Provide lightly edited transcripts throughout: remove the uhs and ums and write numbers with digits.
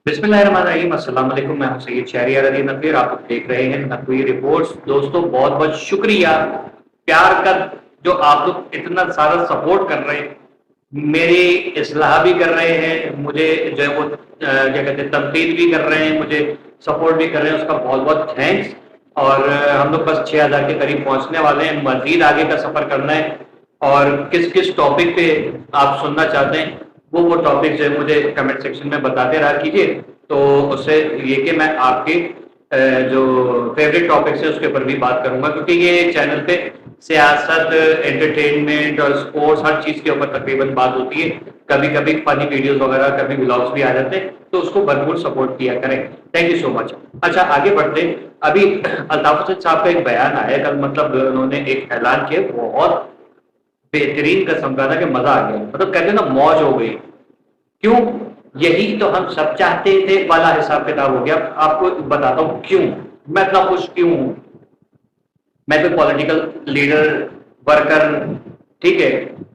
बिस्मिल्लाहिर्रहमानिर्रहीम। अस्सलाम वालेकुम। मैं हूं सैयद शहरियार अली नकवी। आप देख रहे हैं नकवी रिपोर्ट्स। दोस्तों, बहुत बहुत शुक्रिया प्यार का, जो आप लोग इतना सारा सपोर्ट कर रहे हैं, मेरी इस्लाह भी कर रहे हैं, मुझे जो है वो क्या कहते हैं, तनकीद भी कर रहे हैं, मुझे सपोर्ट भी कर रहे हैं। उसका बहुत बहुत थैंक्स। और हम लोग बस 6000 के करीब पहुंचने वाले हैं। मजीद आगे का सफर करना है। और किस किस टॉपिक पे आप सुनना चाहते हैं, वो टॉपिक जो है मुझे कमेंट सेक्शन में बताते रहा कीजिए। तो उससे ये कि मैं आपके जो फेवरेट टॉपिक्स है उसके ऊपर भी बात करूंगा, क्योंकि ये चैनल पे सियासत, एंटरटेनमेंट और स्पोर्ट्स हर चीज के ऊपर तकरीबन बात होती है। कभी कभी फनी वीडियोस वगैरह, कभी ब्लॉग्स भी आ जाते हैं, तो उसको भरपूर सपोर्ट किया करें। Thank you so much. अच्छा, आगे बढ़ते हैं। अभी अल्ताफ हुसैन साहब का एक बयान आया कल, मतलब उन्होंने एक ऐलान किया, बहुत बेहतरीन किस्म का था कि मजा आ गया। मतलब कहते हैं ना, मौज हो गई। क्यों? यही तो हम सब चाहते थे वाला हिसाब किताब हो गया। आपको बताता हूँ क्यों मैं इतना खुश क्यों हूं। मैं कोई पॉलिटिकल लीडर, वर्कर, ठीक है,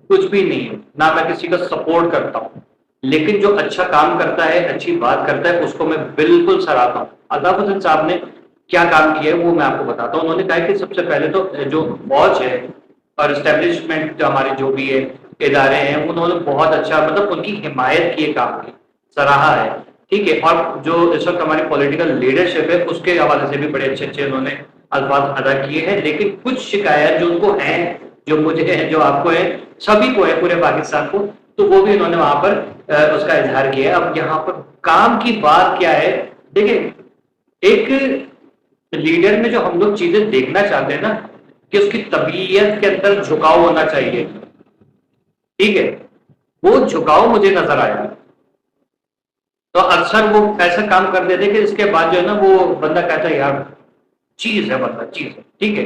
कुछ भी नहीं है, ना मैं किसी का सपोर्ट करता हूँ। लेकिन जो अच्छा काम करता है, अच्छी बात करता है, उसको मैं बिल्कुल सराहता हूँ। अल्ताफ हुसैन साहब ने क्या काम किया है वो मैं आपको बताता हूँ। उन्होंने कहा कि सबसे पहले तो जो फौज है और इस्टेब्लिशमेंट हमारे जो भी है इदारे हैं, उन्होंने बहुत अच्छा, मतलब उनकी हिमायत की, काम की, सराहा है। ठीक है। और जो इस वक्त हमारी पॉलिटिकल लीडरशिप है, उसके हवाले से भी बड़े अच्छे अच्छे उन्होंने अल्फाज अदा किए हैं। लेकिन कुछ शिकायत जो उनको हैं, जो मुझे है, जो आपको है, सभी को है, पूरे पाकिस्तान को, तो वो भी उन्होंने वहां पर उसका इजहार किया है। अब यहाँ पर काम की बात क्या है? देखिए, एक लीडर में जो हम लोग चीजें देखना चाहते हैं ना, कि उसकी तबीयत के अंदर झुकाव होना चाहिए। ठीक है, वो झुकाव मुझे नजर आया। तो अक्सर वो ऐसा काम कर देते कि इसके बाद जो है ना, वो बंदा कहता है यार, चीज है, बंदा चीज है। ठीक है।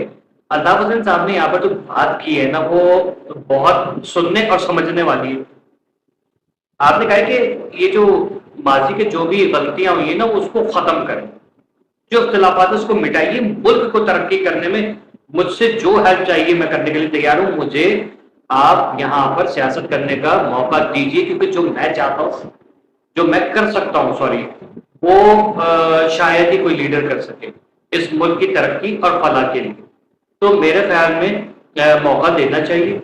अल्ताफ हुसैन साहब ने यहाँ पर जो बात की है ना, वो बहुत सुनने और समझने वाली है। आपने कहा कि ये जो माजी के जो भी गलतियां हुई है ना, उसको खत्म करें, जो इख्तिलाफात उसको मिटाइए, मुल्क को तरक्की करने में मुझसे जो हेल्प चाहिए मैं करने के लिए तैयार हूं। मुझे आप यहाँ पर सियासत करने का मौका दीजिए, क्योंकि जो मैं चाहता हूँ, जो मैं कर सकता हूँ, सॉरी, वो शायद ही कोई लीडर कर सके इस मुल्क की तरक्की और फलाह के लिए। तो मेरे ख्याल में मौका देना चाहिए।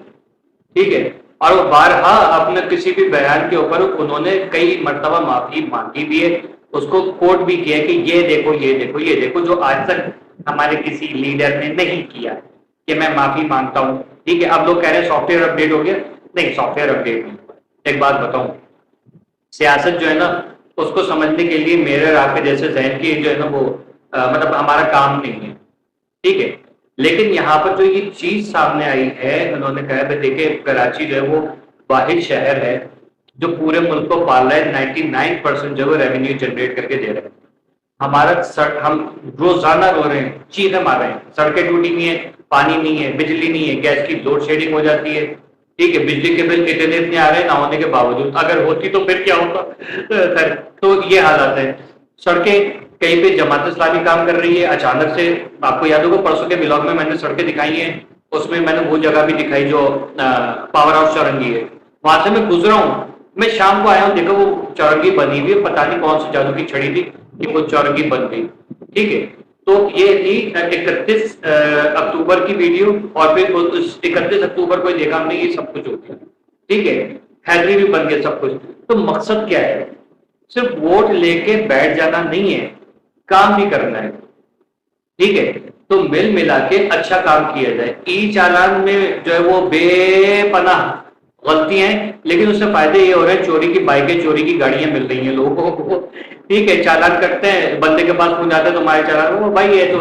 ठीक है। और वो बारहा अपने किसी भी बयान के ऊपर उन्होंने कई मर्तबा माफी मांगी भी है, उसको कोट भी किया कि ये देखो, ये देखो, ये देखो, जो आज तक हमारे किसी लीडर ने नहीं किया, कि मैं माफी मांगता हूं। ठीक है। अब लोग कह रहे हैं सॉफ्टवेयर अपडेट हो गया। नहीं, सॉफ्टवेयर अपडेट नहीं हुआ। एक बात बताऊं, सियासत जो है ना, उसको समझने के लिए मेरे और आपके जैसे जहन की जो है ना, वो मतलब हमारा काम नहीं है। ठीक है। लेकिन यहाँ पर जो ये चीज सामने आई है, उन्होंने कहा भाई देखिए, कराची जो है वो वाहिद शहर है जो पूरे मुल्क को पाल रहा है। 99% जो है रेवेन्यू जनरेट करके दे रहे हैं। हमारा सड़क, हम रोजाना रो रहे हैं, चीखें मार रहे हैं, सड़कें टूटी हुई है, पानी नहीं है, बिजली नहीं है, गैस की लोड शेडिंग हो जाती है। ठीक है। बिजली के बिल इतने इतने आ रहे हैं ना होने के बावजूद, अगर होती तो फिर क्या होता। खैर, तो ये हालात है। सड़कें, कहीं पे जमात इस्लामी काम कर रही है, अचानक से, आपको याद होगा परसों के ब्लॉग में मैंने सड़कें दिखाई हैं, उसमें मैंने वो जगह भी दिखाई जो पावर हाउस चौरंगी है, वहां से मैं गुजरा हूँ। मैं शाम को आया हूँ, देखो वो चौरंगी बनी हुई है, पता नहीं कौन सी जादू की छड़ी थी कि वो चौरंगी बन गई। ठीक है। तो ये थी 31 अक्टूबर की वीडियो, और फिर उस 31 अक्टूबर को देखा हमने ये सब कुछ हो गया। ठीक है। हैदरी भी बन गया सब कुछ। तो मकसद क्या है? सिर्फ वोट लेके बैठ जाना नहीं है, काम भी करना है। ठीक है। तो मिल मिला के अच्छा काम किया जाए। ई चालान में जो है वो बेपनाह गलतियां हैं, लेकिन उससे फायदे ये हो रहे हैं, चोरी की बाइकें, चोरी की गाड़ियां मिल रही हैं लोगों को। ठीक है। चालान करते हैं, बंदे के पास पहुंच जाते हैं, तुम्हारे चालान, वो भाई ये तो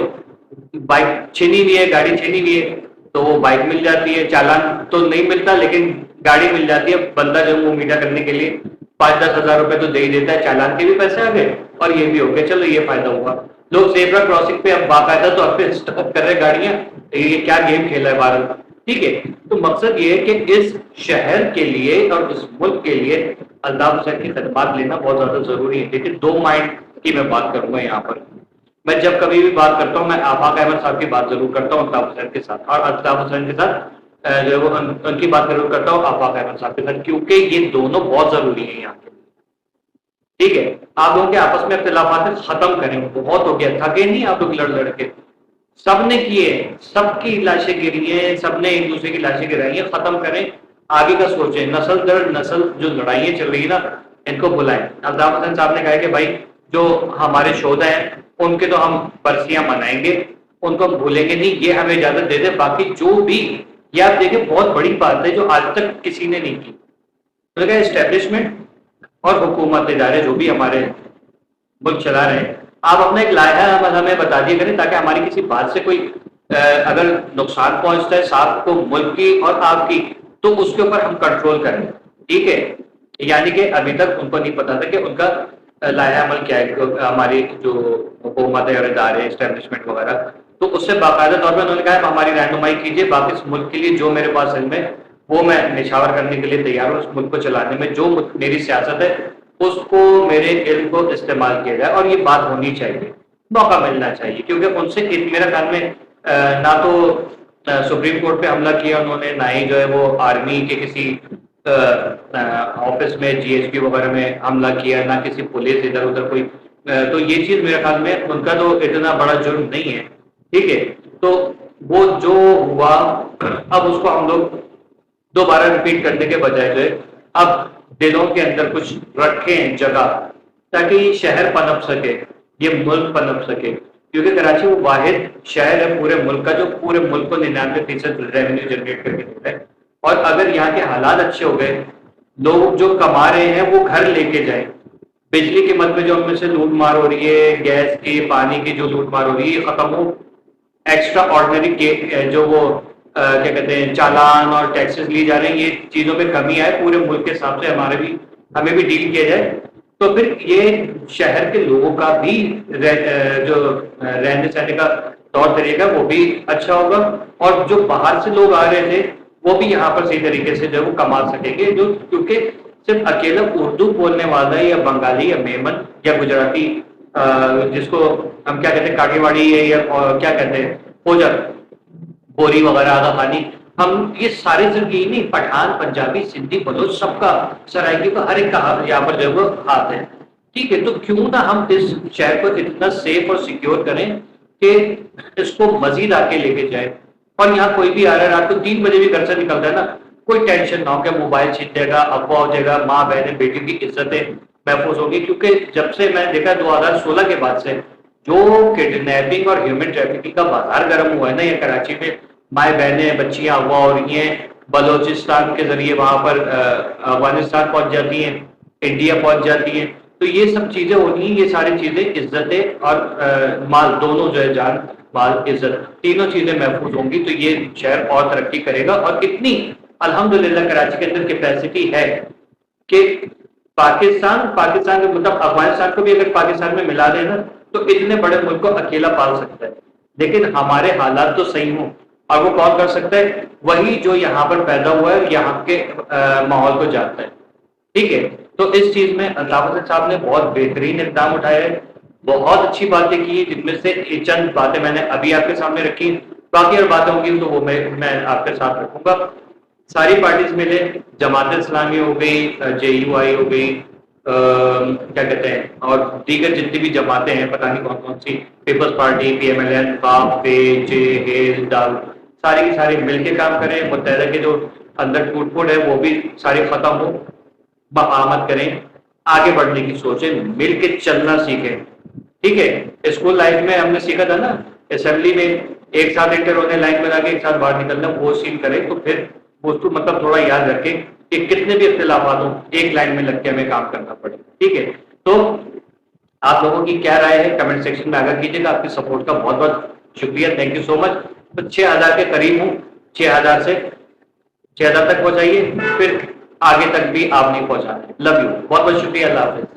बाइक छीनी हुई है, गाड़ी छीनी हुई है, तो वो बाइक मिल जाती है। चालान तो नहीं मिलता, लेकिन गाड़ी मिल जाती है। बंदा जो वो मीठा करने के लिए 5-10 हजार रुपए तो दे ही देता है, चालान के भी पैसे आ गए और ये भी हो गया, चलो ये फायदा हुआ। लोग जेब्रा क्रॉसिंग पे अब बाकायदा तौर पे स्टॉप कर रहे गाड़ियां। ये क्या गेम खेला है भारत का। ठीक है। तो मकसद ये है कि इस शहर के लिए और इस मुल्क के लिए अल्ताफ हुसैन की खदमात लेना बहुत ज्यादा जरूरी है। लेकिन दो माइंड की मैं बात करूंगा यहाँ पर। मैं जब कभी भी बात करता हूँ, मैं आफाक अहमद साहब की बात जरूर करता हूँ अल्ताफ हुसैन के साथ, और अल्ताफ हुसैन के साथ जो है वो उनकी बात जरूर करता हूँ आफाक अहमद साहब के साथ, क्योंकि ये दोनों बहुत जरूरी है यहाँ के। ٹھیک ہے، آپ لوگوں کے آپس میں اختلافات ختم کریں، بہت ہو گیا، تھکے نہیں آپ لوگ لڑ لڑ کے، سب نے کیے، سب کی لاشیں گری ہیں، سب نے ایک دوسرے کی لاشیں گرائی ہیں، ختم کریں، آگے کا سوچیں، نسل در نسل جو لڑائیاں چل رہی ہیں نا ان کو بلائیں۔ الطاف حسین صاحب نے کہا کہ بھائی جو ہمارے شہدا ہیں ان کے تو ہم برسیاں منائیں گے، ان کو ہم بھولیں گے نہیں، یہ ہمیں اجازت دے دیں، باقی جو بھی، یہ آپ دیکھیں بہت بڑی بات ہے جو آج تک کسی نے نہیں کی، اسٹیبلشمنٹ اور حکومت ادارے جو بھی ہمارے ملک چلا رہے ہیں، آپ اپنا ایک لائحہ عمل ہمیں بتا دیا کریں تاکہ ہماری کسی بات سے کوئی اگر نقصان پہنچتا ہے صاحب کو ملک کی اور آپ کی تو اس کے اوپر ہم کنٹرول کریں، ٹھیک ہے؟ یعنی کہ ابھی تک ان کو نہیں پتا تھا کہ ان کا لائحہ عمل کیا ہے، ہماری جو حکومت ہے اور ادارے اسٹیبلشمنٹ وغیرہ، تو اس سے باقاعدہ طور پہ انہوں نے کہا ہماری رہنمائی کیجیے، باقی اس ملک کے لیے جو میرے پاس علم ہے وہ میں نشاور کرنے کے لیے تیار ہوں، اس ملک کو چلانے میں جو میری سیاست ہے اس کو میرے علم کو استعمال کیا جائے، اور یہ بات ہونی چاہیے، موقع ملنا چاہیے، کیونکہ ان سے میرا خیال میں نہ تو سپریم کورٹ پہ حملہ کیا انہوں نے، نہ ہی جو ہے وہ آرمی کے کسی آفس میں جی ایس پی وغیرہ میں حملہ کیا، نہ کسی پولیس ادھر ادھر کوئی، تو یہ چیز میرے خیال میں ان کا تو اتنا بڑا جرم نہیں ہے، ٹھیک ہے؟ تو وہ جو ہوا اب اس کو ہم لوگ دوبارہ ریپیٹ کرنے کے بجائے جو ہے اب دلوں کے اندر کچھ رکھیں جگہ تاکہ یہ شہر پنپ سکے، یہ ملک پنپ سکے، کیونکہ کراچی وہ واحد شہر ہے پورے ملک کا جو پورے ملک کو 99% ریونیو جنریٹ کر کے دیتا ہے، اور اگر یہاں کے حالات اچھے ہو گئے، لوگ جو کما رہے ہیں وہ گھر لے کے جائیں، بجلی کے مد میں جو ہم میں سے لوٹ مار ہو رہی ہے، گیس کی پانی کی جو لوٹ مار ہو رہی ہے یہ ختم ہو، ایکسٹرا آرڈنری جو وہ کیا کہتے ہیں چالان اور ٹیکسز لیے جا رہے ہیں، یہ چیزوں پہ کمی آئے پورے ملک کے حساب سے، ہمیں بھی ڈیل کیا جائے، تو پھر یہ شہر کے لوگوں کا بھی جو رہنے سہنے کا طور طریقہ وہ بھی اچھا ہوگا، اور جو باہر سے لوگ آ رہے تھے وہ بھی یہاں پر صحیح طریقے سے جو وہ کما سکیں گے، جو کیونکہ صرف اکیلا اردو بولنے والا یا بنگالی یا میمن یا گجراتی جس کو ہم کیا کہتے ہیں کاٹی واڑی ہے یا کیا کہتے ہیں پوجر بوری وغیرہ آگا خانی، ہم یہ سارے زندگی نہیں، پٹھان پنجابی سندھی بلوچ سب کا سرائکی کا ہر ایک کا یہاں پر جو وہ ہاتھ ہے، ٹھیک ہے؟ تو کیوں نہ ہم اس شہر کو اتنا سیف اور سیکیور کریں کہ اس کو مزید آگے لے کے جائیں، اور یہاں کوئی بھی آ رہا ہے رات کو 3 بجے بھی گھر سے نکلتا ہے نا، کوئی ٹینشن نہ ہو کہ موبائل چھین جائے گا، افواہ ہو جائے گا، ماں بہنیں بیٹی کی عزتیں محفوظ ہوگی، کیونکہ جب سے میں دیکھا 2016 کے بعد سے جو کڈنیپنگ اور ہیومن ٹریفکنگ کا بازار گرم ہوا ہے نا یہ کراچی میں، مائیں بہنیں بچیاں اغوا ہو رہی ہیں، بلوچستان کے ذریعے وہاں پر افغانستان پہنچ جاتی ہیں، انڈیا پہنچ جاتی ہیں، تو یہ سب چیزیں ہونی ہیں، یہ ساری چیزیں عزتیں اور مال دونوں جو ہے، جان مال عزت تینوں چیزیں محفوظ ہوں گی تو یہ شہر اور ترقی کرے گا، اور اتنی الحمدللہ کراچی کے اندر کیپیسٹی ہے کہ پاکستان کے مطلب افغانستان کو بھی اگر پاکستان میں ملا دے نا تو اتنے بڑے ملک کو اکیلا پال سکتا ہے، لیکن ہمارے حالات تو صحیح ہوں، اور وہ کون کر سکتا ہے؟ وہی جو یہاں پر پیدا ہوا ہے، یہاں کے ماحول کو جانتا ہے، ٹھیک ہے؟ تو اس چیز میں الطاف حسین صاحب نے بہت بہترین اقدام اٹھائے ہیں، بہت اچھی باتیں کی، جن میں سے چند باتیں میں نے ابھی آپ کے سامنے رکھی، باقی اور باتیں ہوں گی تو وہ میں آپ کے ساتھ رکھوں گا۔ ساری پارٹیز ملے، جماعت اسلامی ہو گئی، جے یو آئی ہو گئی، کیا کہتے ہیں اور دیگر جتنی بھی جماعتیں ہیں پتہ نہیں کون کون سی، Peoples Party, P M L N, BAP, P جے ہیل ڈال، ساری کی ساری مل کے کام کریں، متحدہ کے جو اندر ٹوٹ پھوٹ ہے وہ بھی ساری ختم ہو، مفاہمت کریں، آگے بڑھنے کی سوچیں، مل کے چلنا سیکھیں، ٹھیک ہے؟ اسکول لائف میں ہم نے سیکھا تھا نا، اسمبلی میں ایک ساتھ انٹر ہونے لائن بنا کے ایک ساتھ باہر نکلنا، وہ سین کریں تو پھر اس کو مطلب تھوڑا یاد رکھیں کہ کتنے بھی اختلافات ہوں ایک لائن میں لگ کے ہمیں کام کرنا پڑے، ٹھیک ہے؟ تو آپ لوگوں کی کیا رائے ہے کمنٹ سیکشن میں آگاہ کیجیے گا، آپ کی سپورٹ کا بہت بہت شکریہ، تھینک یو سو مچ۔ تو 6000 کے قریب ہوں، 6000 تک پہنچائیے، پھر آگے تک بھی آپ نہیں پہنچاتے، لو یو، بہت بہت شکریہ، اللہ حافظ۔